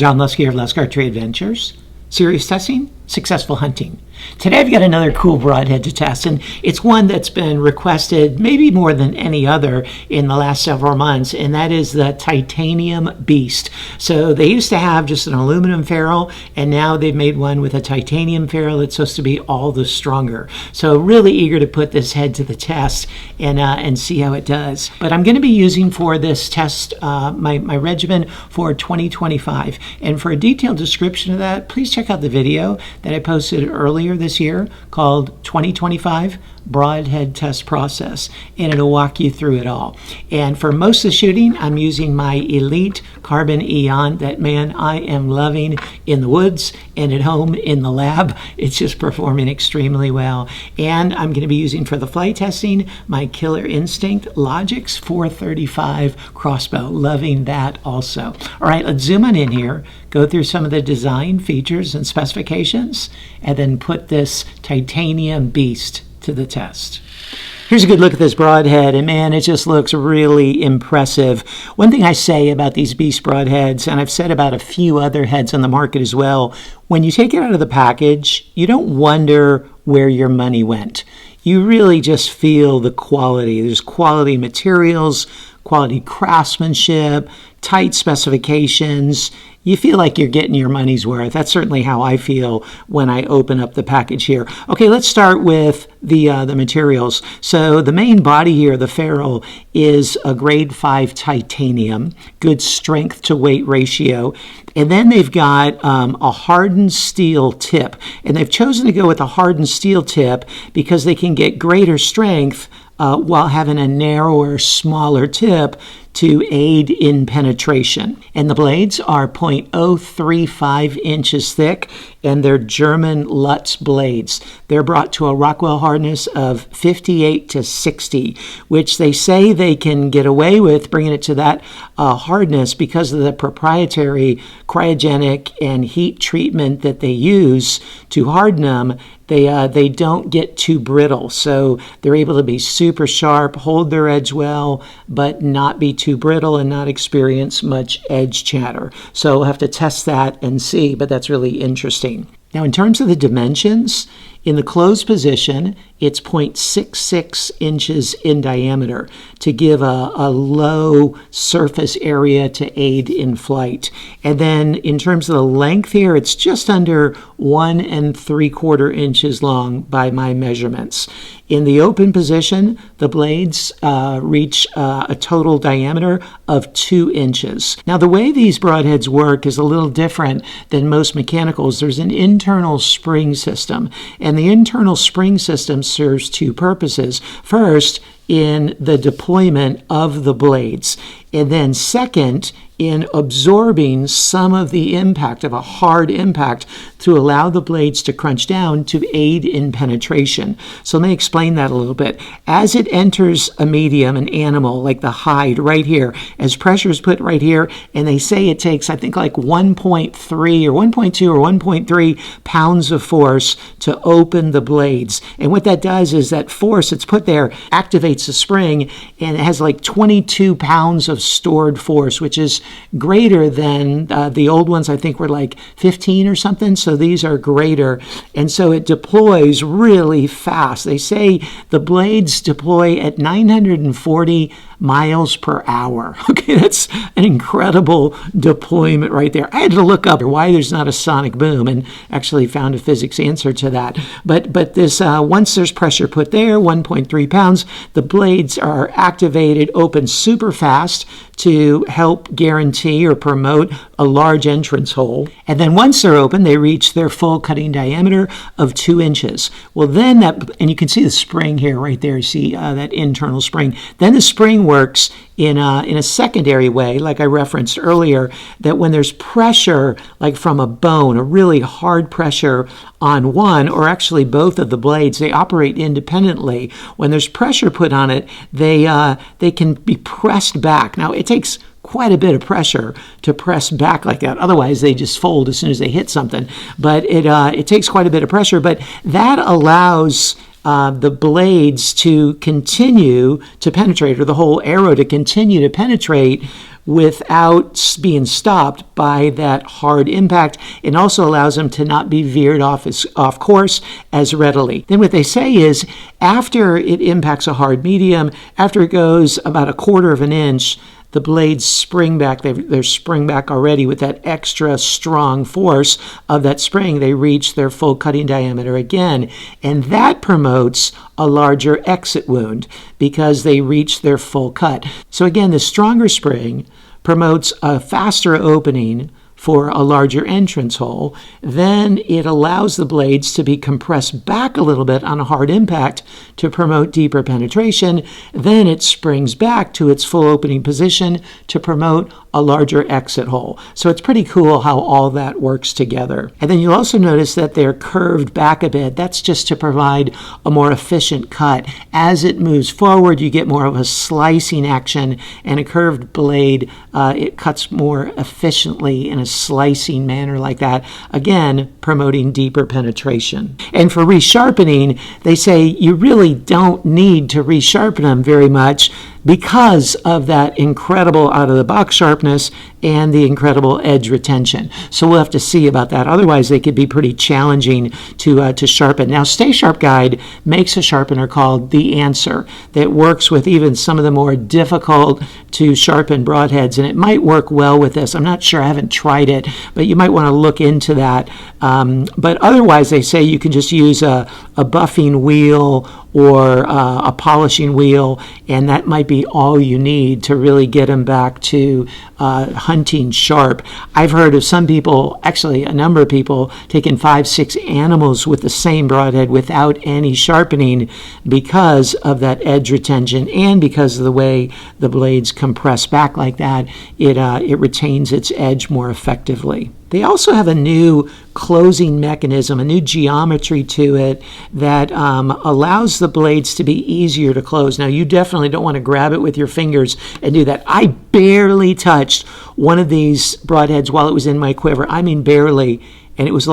John Lusky of Lusky Archery Adventures. Serious testing, successful hunting. Today I've got another cool broadhead to test, and it's one that's been requested maybe more than any other in the last several months, and that is the Titanium Beast. So they used to have just an aluminum ferrule, and now they've made one with a titanium ferrule that's supposed to be all the stronger. So really eager to put this head to the test and see how it does. But I'm going to be using for this test my regimen for 2025, and for a detailed description of that, please check out the video that I posted earlier this year called 2025 Broadhead Test Process, and it'll walk you through it all. And for most of the shooting, I'm using my Elite Carbon Eon that, man, I am loving in the woods and at home in the lab. It's just performing extremely well. And I'm going to be using for the flight testing my Killer Instinct LogiX435 crossbow. Loving that also. All right, let's zoom on in here, go through some of the design features and specifications, and then put this titanium beast to the test. Here's a good look at this broadhead, and man, it just looks really impressive. One thing I say about these beast broadheads, and I've said about a few other heads on the market as well, when you take it out of the package, you don't wonder where your money went. You really just feel the quality. There's quality materials, quality craftsmanship, tight specifications. You feel like you're getting your money's worth. That's certainly how I feel when I open up the package here. Okay, let's start with the materials. So the main body here, the ferrule, is a grade 5 titanium, good strength to weight ratio. And then they've got a hardened steel tip. And they've chosen to go with a hardened steel tip because they can get greater strength while having a narrower, smaller tip to aid in penetration. And the blades are 0.035 inches thick, and they're German Lutz blades. They're brought to a Rockwell hardness of 58 to 60, which they say they can get away with bringing it to that hardness because of the proprietary cryogenic and heat treatment that they use to harden them. They don't get too brittle, so they're able to be super sharp, hold their edge well, but not be too brittle and not experience much edge chatter. So we'll have to test that and see, but that's really interesting. Now, in terms of the dimensions, in the closed position, it's 0.66 inches in diameter to give a low surface area to aid in flight. And then in terms of the length here, it's just under 1 3/4 inches long by my measurements. In the open position, the blades reach a total diameter of 2 inches. Now, the way these broadheads work is a little different than most mechanicals. There's an internal spring system, and the internal spring system serves two purposes. First, in the deployment of the blades, and then second, in absorbing some of the impact of a hard impact to allow the blades to crunch down to aid in penetration. So let me explain that a little bit. As it enters a medium, an animal, like the hide right here, as pressure is put right here, and they say it takes, I think, like 1.3 or 1.2 or 1.3 pounds of force to open the blades. And what that does is that force that's put there activates the spring, and it has like 22 pounds of stored force, which is greater than the old ones. I think were like 15 or something, so these are greater, and so it deploys really fast. They say the blades deploy at 940 miles per hour. Okay, that's an incredible deployment right there. I had to look up why there's not a sonic boom and actually found a physics answer to that. But this once there's pressure put there, 1.3 pounds, the blades are activated, open super fast to help guarantee or promote a large entrance hole. And then once they're open, they reach their full cutting diameter of 2 inches. Well, then that, and you can see the spring here right there. You see that internal spring. Then the spring works in a secondary way, like I referenced earlier, that when there's pressure, like from a bone, a really hard pressure on one, or actually both of the blades, they operate independently. When there's pressure put on it, they can be pressed back. Now, it takes quite a bit of pressure to press back like that. Otherwise, they just fold as soon as they hit something. But it takes quite a bit of pressure, but that allows the blades to continue to penetrate, or the whole arrow to continue to penetrate without being stopped by that hard impact, and also allows them to not be veered off course as readily. Then what they say is after it impacts a hard medium, after it goes about 1/4 of an inch, the blades spring back. They're spring back already with that extra strong force of that spring. They reach their full cutting diameter again, and that promotes a larger exit wound because they reach their full cut. So again, the stronger spring promotes a faster opening for a larger entrance hole. Then it allows the blades to be compressed back a little bit on a hard impact to promote deeper penetration. Then it springs back to its full opening position to promote a larger exit hole. So it's pretty cool how all that works together. And then you'll also notice that they're curved back a bit. That's just to provide a more efficient cut. As it moves forward, you get more of a slicing action, and a curved blade, it cuts more efficiently in a slicing manner like that, again, promoting deeper penetration. And for resharpening, they say you really don't need to resharpen them very much because of that incredible out-of-the-box sharpness and the incredible edge retention. So we'll have to see about that. Otherwise, they could be pretty challenging to sharpen. Now, Stay Sharp Guide makes a sharpener called The Answer that works with even some of the more difficult to sharpen broadheads, and it might work well with this. I'm not sure. I haven't tried it, but you might want to look into that. But otherwise, they say you can just use a buffing wheel or a polishing wheel, and that might be all you need to really get them back to hunting sharp. I've heard of some people, actually a number of people, taking 5-6 animals with the same broadhead without any sharpening because of that edge retention and because of the way the blades compress back like that. It retains its edge more effectively. They also have a new closing mechanism, a new geometry to it that allows the blades to be easier to close. Now, you definitely don't want to grab it with your fingers and do that. I barely touched one of these broadheads while it was in my quiver. I mean, barely. And it was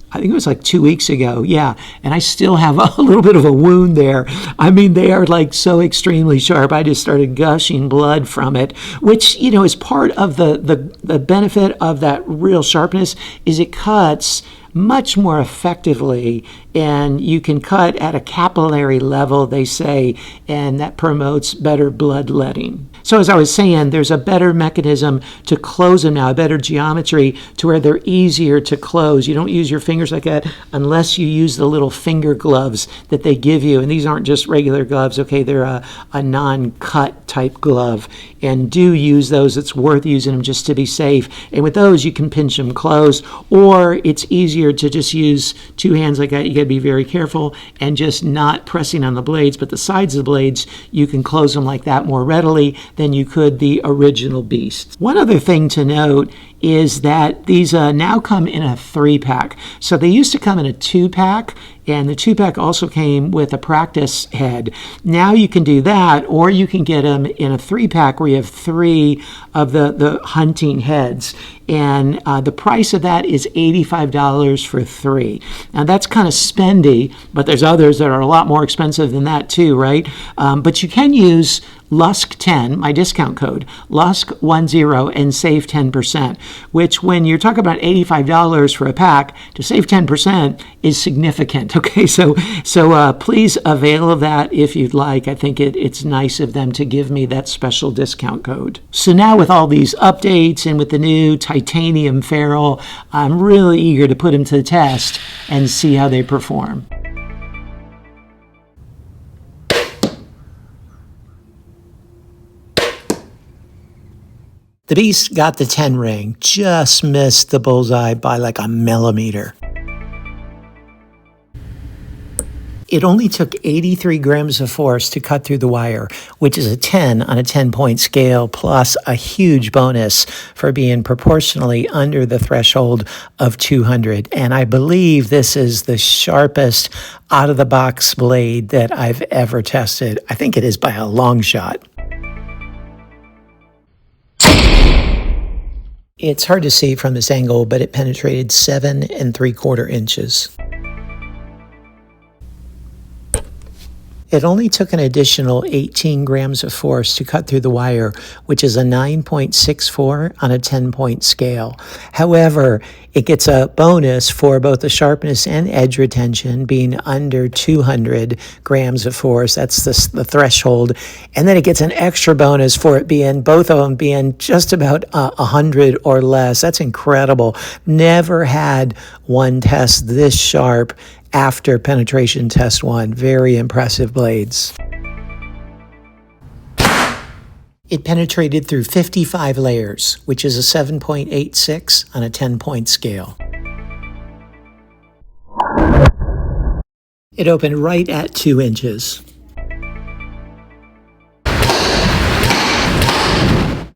I think it was 2 weeks ago, yeah, and I still have a little bit of a wound there. I mean, they are so extremely sharp. I just started gushing blood from it, which, is part of the benefit of that real sharpness is it cuts much more effectively, and you can cut at a capillary level, they say, and that promotes better bloodletting. So as I was saying, there's a better mechanism to close them now, a better geometry to where they're easier to close. You don't use your fingers like that unless you use the little finger gloves that they give you. And these aren't just regular gloves, okay? They're a non-cut type glove. And do use those. It's worth using them just to be safe. And with those, you can pinch them closed, or it's easier to just use two hands like that. You got to be very careful and just not pressing on the blades, but the sides of the blades, you can close them like that more readily than you could the original beast. One other thing to note is that these now come in a 3-pack. So they used to come in a 2-pack, and the 2-pack also came with a practice head. Now you can do that, or you can get them in a 3-pack where you have 3 of the hunting heads. And the price of that is $85 for 3. Now that's kind of spendy, but there's others that are a lot more expensive than that too, right? But you can use LUSK10, my discount code, LUSK10, and save 10%, which when you're talking about $85 for a pack, to save 10% is significant, okay? So please avail of that if you'd like. I think it's nice of them to give me that special discount code. So now with all these updates and with the new titanium ferrule, I'm really eager to put them to the test and see how they perform. The beast got the 10 ring, just missed the bullseye by like a millimeter. It only took 83 grams of force to cut through the wire, which is a 10 on a 10-point scale, plus a huge bonus for being proportionally under the threshold of 200. And I believe this is the sharpest out-of-the-box blade that I've ever tested. I think it is by a long shot. It's hard to see from this angle, but it penetrated 7 3/4 inches. It only took an additional 18 grams of force to cut through the wire, which is a 9.64 on a 10-point scale. However, it gets a bonus for both the sharpness and edge retention being under 200 grams of force. That's the threshold. And then it gets an extra bonus for it being, both of them being just about 100 or less. That's incredible. Never had one test this sharp after penetration test 1. Very impressive blades. It penetrated through 55 layers, which is a 7.86 on a 10-point scale. It opened right at 2 inches.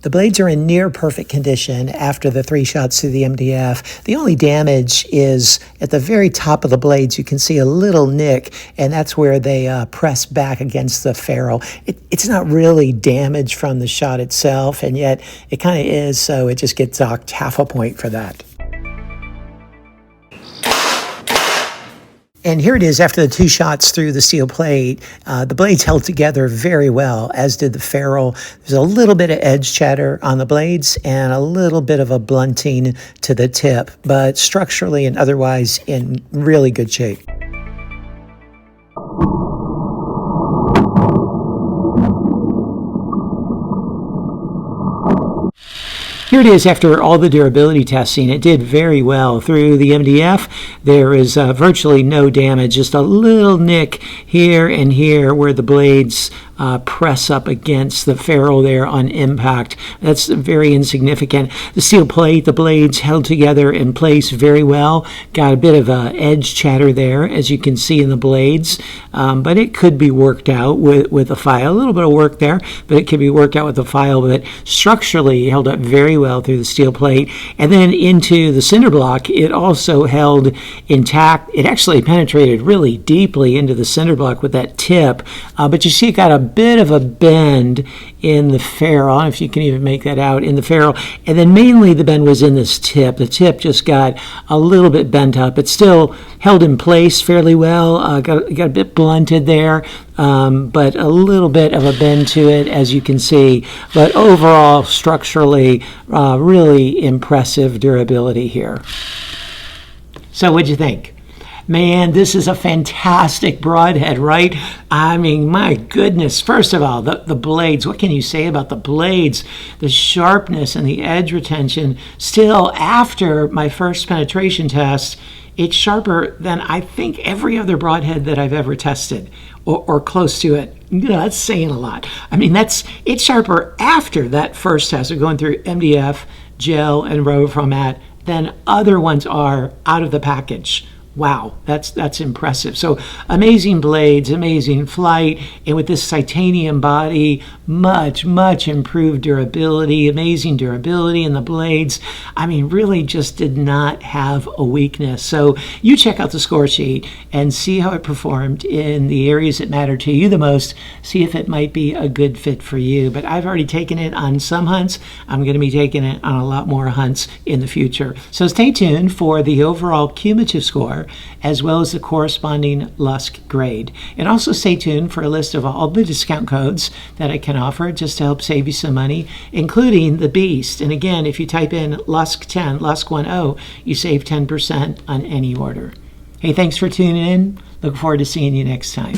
The blades are in near perfect condition after the 3 shots through the MDF. The only damage is at the very top of the blades. You can see a little nick, and that's where they press back against the ferrule. It's not really damage from the shot itself, and yet it kind of is, so it just gets docked half a point for that. And here it is after the 2 shots through the steel plate. The blades held together very well, as did the ferrule. There's a little bit of edge chatter on the blades and a little bit of a blunting to the tip, but structurally and otherwise in really good shape. Here it is after all the durability testing. It did very well through the MDF. There is virtually no damage, just a little nick here and here where the blades press up against the ferrule there on impact. That's very insignificant. The steel plate, the blades held together in place very well. Got a bit of edge chatter there, as you can see in the blades, but it could be worked out with a file. A little bit of work there, but it could be worked out with a file. But structurally, it held up very well through the steel plate. And then into the cinder block, it also held intact. It actually penetrated really deeply into the cinder block with that tip, but you see it got a bit of a bend in the ferrule. I don't know if you can even make that out in the ferrule. And then mainly the bend was in this tip. The tip just got a little bit bent up. It still held in place fairly well. Got a bit blunted there, but a little bit of a bend to it, as you can see. But overall, structurally, really impressive durability here. So what'd you think? Man, this is a fantastic broadhead, right? I mean, my goodness. First of all, the blades. What can you say about the blades? The sharpness and the edge retention. Still, after my first penetration test, it's sharper than I think every other broadhead that I've ever tested, or close to it. You know, that's saying a lot. I mean, it's sharper after that first test of going through MDF, gel, and rubber format than other ones are out of the package. Wow, that's impressive. So amazing blades, amazing flight, and with this titanium body, much improved durability, amazing durability in the blades. I mean, really just did not have a weakness. So you check out the score sheet and see how it performed in the areas that matter to you the most. See if it might be a good fit for you. But I've already taken it on some hunts. I'm going to be taking it on a lot more hunts in the future. So stay tuned for the overall cumulative score, as well as the corresponding Lusk grade. And also stay tuned for a list of all the discount codes that I can offer just to help save you some money, including the Beast. And again, if you type in Lusk10, Lusk10, you save 10% on any order. Hey, thanks for tuning in. Look forward to seeing you next time.